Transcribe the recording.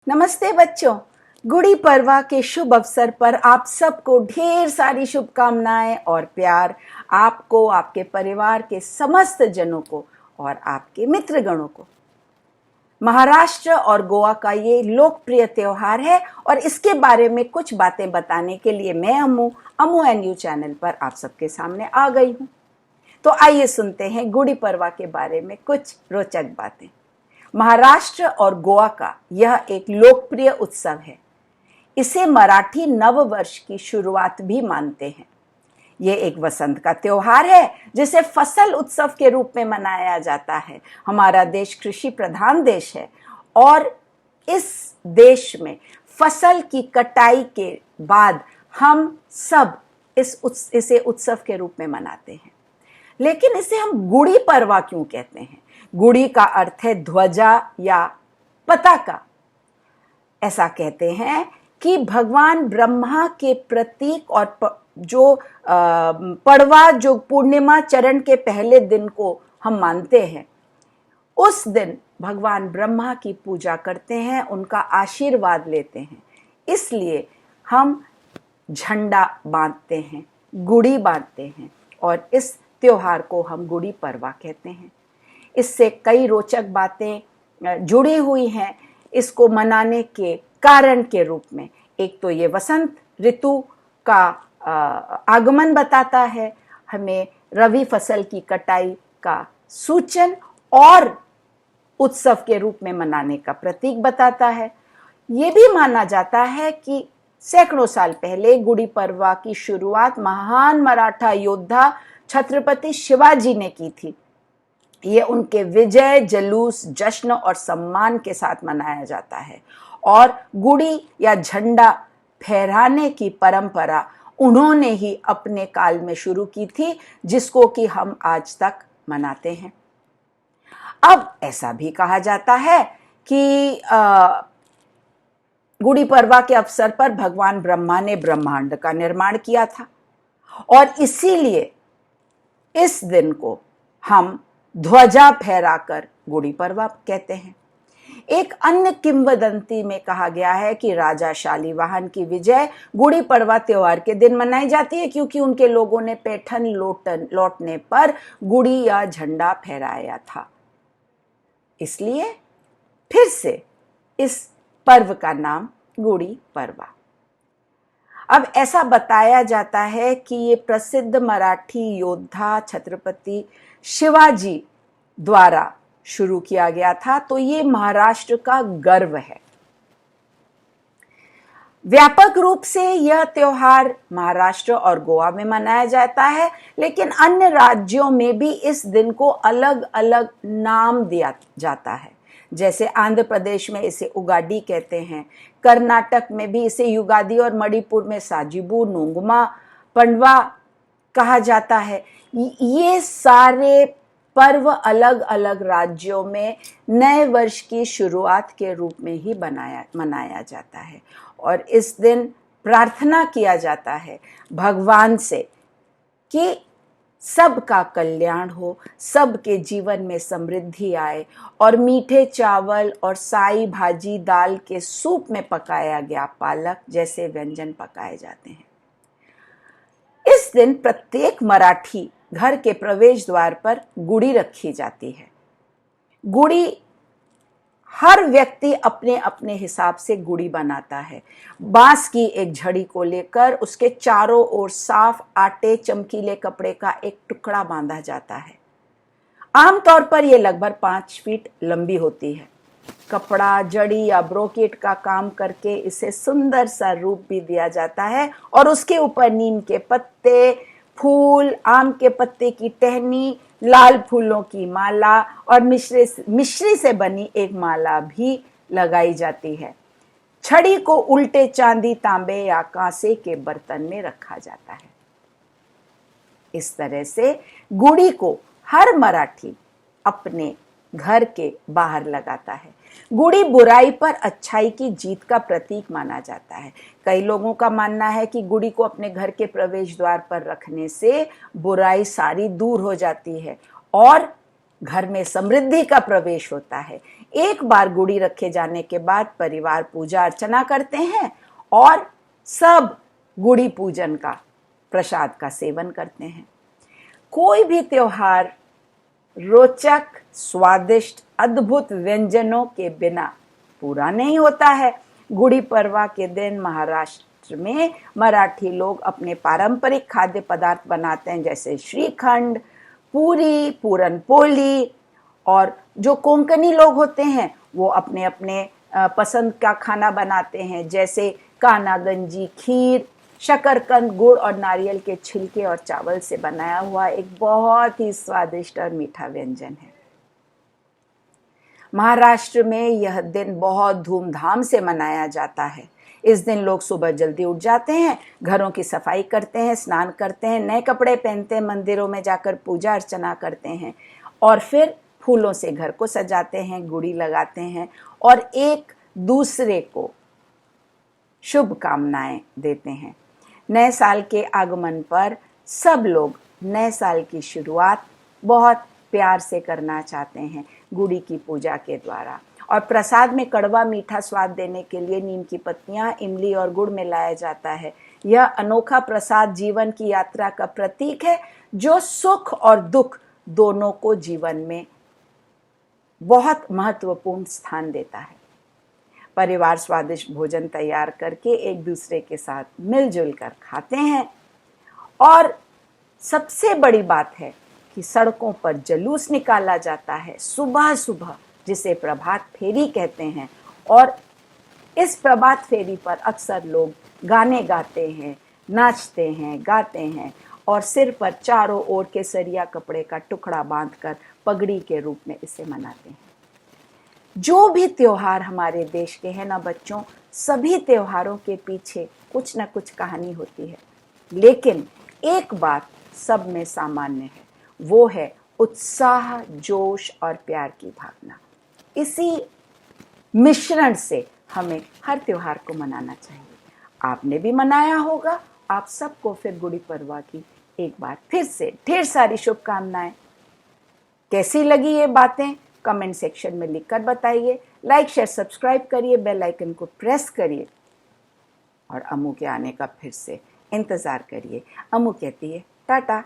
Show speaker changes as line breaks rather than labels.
नमस्ते बच्चों। गुड़ी पड़वा के शुभ अवसर पर आप सबको ढेर सारी शुभकामनाएं और प्यार। आपको, आपके परिवार के समस्त जनों को और आपके मित्रगणों को। महाराष्ट्र और गोवा का ये लोकप्रिय त्योहार है और इसके बारे में कुछ बातें बताने के लिए मैं अमू एंड यू चैनल पर आप सबके सामने आ गई हूँ। तो आइए सुनते हैं गुड़ी पड़वा के बारे में कुछ रोचक बातें। महाराष्ट्र और गोवा का यह एक लोकप्रिय उत्सव है। इसे मराठी नव वर्ष की शुरुआत भी मानते हैं। यह एक वसंत का त्योहार है जिसे फसल उत्सव के रूप में मनाया जाता है। हमारा देश कृषि प्रधान देश है और इस देश में फसल की कटाई के बाद हम सब इसे उत्सव के रूप में मनाते हैं। लेकिन इसे हम गुड़ी पड़वा क्यों कहते हैं? गुड़ी का अर्थ है ध्वजा या पताका। ऐसा कहते हैं कि भगवान ब्रह्मा के प्रतीक और जो पड़वा, जो पूर्णिमा चरण के पहले दिन को हम मानते हैं, उस दिन भगवान ब्रह्मा की पूजा करते हैं, उनका आशीर्वाद लेते हैं। इसलिए हम झंडा बांधते हैं, गुड़ी बांधते हैं और इस त्योहार को हम गुड़ी पड़वा कहते हैं। इससे कई रोचक बातें जुड़ी हुई हैं इसको मनाने के कारण के रूप में। एक तो ये वसंत ऋतु का आगमन बताता है, हमें रवि फसल की कटाई का सूचन और उत्सव के रूप में मनाने का प्रतीक बताता है। ये भी माना जाता है कि सैकड़ों साल पहले गुड़ी पड़वा की शुरुआत महान मराठा योद्धा छत्रपति शिवाजी ने की थी। ये उनके विजय जुलूस, जश्न और सम्मान के साथ मनाया जाता है और गुड़ी या झंडा फहराने की परंपरा उन्होंने ही अपने काल में शुरू की थी, जिसको कि हम आज तक मनाते हैं। अब ऐसा भी कहा जाता है कि गुड़ी पड़वा के अवसर पर भगवान ब्रह्मा ने ब्रह्मांड का निर्माण किया था और इसीलिए इस दिन को हम ध्वजा फहराकर गुड़ी पड़वा कहते हैं। एक अन्य किंवदंती में कहा गया है कि राजा शालिवाहन की विजय गुड़ी पड़वा त्योहार के दिन मनाई जाती है, क्योंकि उनके लोगों ने पैठन लौटने पर गुड़ी या झंडा फहराया था। इसलिए फिर से इस पर्व का नाम गुड़ी पड़वा। अब ऐसा बताया जाता है कि ये प्रसिद्ध मराठी योद्धा छत्रपति शिवाजी द्वारा शुरू किया गया था, तो ये महाराष्ट्र का गर्व है। व्यापक रूप से यह त्योहार महाराष्ट्र और गोवा में मनाया जाता है, लेकिन अन्य राज्यों में भी इस दिन को अलग अलग नाम दिया जाता है। जैसे आंध्र प्रदेश में इसे उगाड़ी कहते हैं, कर्नाटक में भी इसे युगादी और मणिपुर में साजिबू, नोंगमा, पंडवा कहा जाता है। ये सारे पर्व अलग अलग राज्यों में नए वर्ष की शुरुआत के रूप में ही मनाया जाता है और इस दिन प्रार्थना किया जाता है भगवान से कि सबका कल्याण हो, सबके जीवन में समृद्धि आए और मीठे चावल और साई भाजी दाल के सूप में पकाया गया पालक जैसे व्यंजन पकाए जाते हैं। इस दिन प्रत्येक मराठी घर के प्रवेश द्वार पर गुड़ी रखी जाती है। गुड़ी हर व्यक्ति अपने अपने हिसाब से गुड़ी बनाता है। बांस की एक झड़ी को लेकर उसके चारों ओर साफ आटे चमकीले कपड़े का एक टुकड़ा बांधा जाता है। आमतौर पर यह लगभग 5 फीट लंबी होती है। कपड़ा, जड़ी या ब्रोकेट का काम करके इसे सुंदर सा रूप भी दिया जाता है और उसके ऊपर नीम के पत्ते, फूल, आम के पत्ते की टहनी, लाल फूलों की माला और मिश्री से बनी एक माला भी लगाई जाती है। छड़ी को उल्टे चांदी, तांबे या कांसे के बर्तन में रखा जाता है। इस तरह से गुड़ी को हर मराठी अपने घर के बाहर लगाता है। गुड़ी बुराई पर अच्छाई की जीत का प्रतीक माना जाता है। कई लोगों का मानना है कि गुड़ी को अपने घर के प्रवेश द्वार पर रखने से बुराई सारी दूर हो जाती है और घर में समृद्धि का प्रवेश होता है। एक बार गुड़ी रखे जाने के बाद परिवार पूजा अर्चना करते हैं और सब गुड़ी पूजन का प्रसाद का सेवन करते हैं। कोई भी त्योहार रोचक, स्वादिष्ट, अद्भुत व्यंजनों के बिना पूरा नहीं होता है। गुड़ी पड़वा के दिन महाराष्ट्र में मराठी लोग अपने पारंपरिक खाद्य पदार्थ बनाते हैं, जैसे श्रीखंड, पूरी, पूरन पोली। और जो कोंकणी लोग होते हैं वो अपने अपने पसंद का खाना बनाते हैं, जैसे काना गंजी, खीर, शकरकंद, गुड़ और नारियल के छिलके और चावल से बनाया हुआ एक बहुत ही स्वादिष्ट और मीठा व्यंजन है। महाराष्ट्र में यह दिन बहुत धूमधाम से मनाया जाता है। इस दिन लोग सुबह जल्दी उठ जाते हैं, घरों की सफाई करते हैं, स्नान करते हैं, नए कपड़े पहनते हैं, मंदिरों में जाकर पूजा अर्चना करते हैं और फिर फूलों से घर को सजाते हैं, गुड़ी लगाते हैं और एक दूसरे को शुभकामनाएं देते हैं। नए साल के आगमन पर सब लोग नए साल की शुरुआत बहुत प्यार से करना चाहते हैं गुड़ी की पूजा के द्वारा। और प्रसाद में कड़वा मीठा स्वाद देने के लिए नीम की पत्तियां, इमली और गुड़ मिलाया जाता है। यह अनोखा प्रसाद जीवन की यात्रा का प्रतीक है, जो सुख और दुख दोनों को जीवन में बहुत महत्वपूर्ण स्थान देता है। परिवार स्वादिष्ट भोजन तैयार करके एक दूसरे के साथ मिलजुल कर खाते हैं। और सबसे बड़ी बात है कि सड़कों पर जुलूस निकाला जाता है सुबह सुबह, जिसे प्रभात फेरी कहते हैं। और इस प्रभात फेरी पर अक्सर लोग गाने गाते हैं, नाचते हैं, गाते हैं और सिर पर चारों ओर केसरिया कपड़े का टुकड़ा बांधकर पगड़ी के रूप में इसे मनाते हैं। जो भी त्योहार हमारे देश के हैं ना बच्चों, सभी त्योहारों के पीछे कुछ ना कुछ कहानी होती है, लेकिन एक बात सब में सामान्य है, वो है उत्साह, जोश और प्यार की भावना। इसी मिश्रण से हमें हर त्योहार को मनाना चाहिए। आपने भी मनाया होगा। आप सबको फिर गुड़ी पड़वा की एक बार फिर से ढेर सारी शुभकामनाएं। कैसी लगी ये बातें कमेंट सेक्शन में लिखकर बताइए। लाइक, शेयर, सब्सक्राइब करिए, बेल आइकन को प्रेस करिए और अम्मू के आने का फिर से इंतजार करिए। अम्मू कहती है टाटा।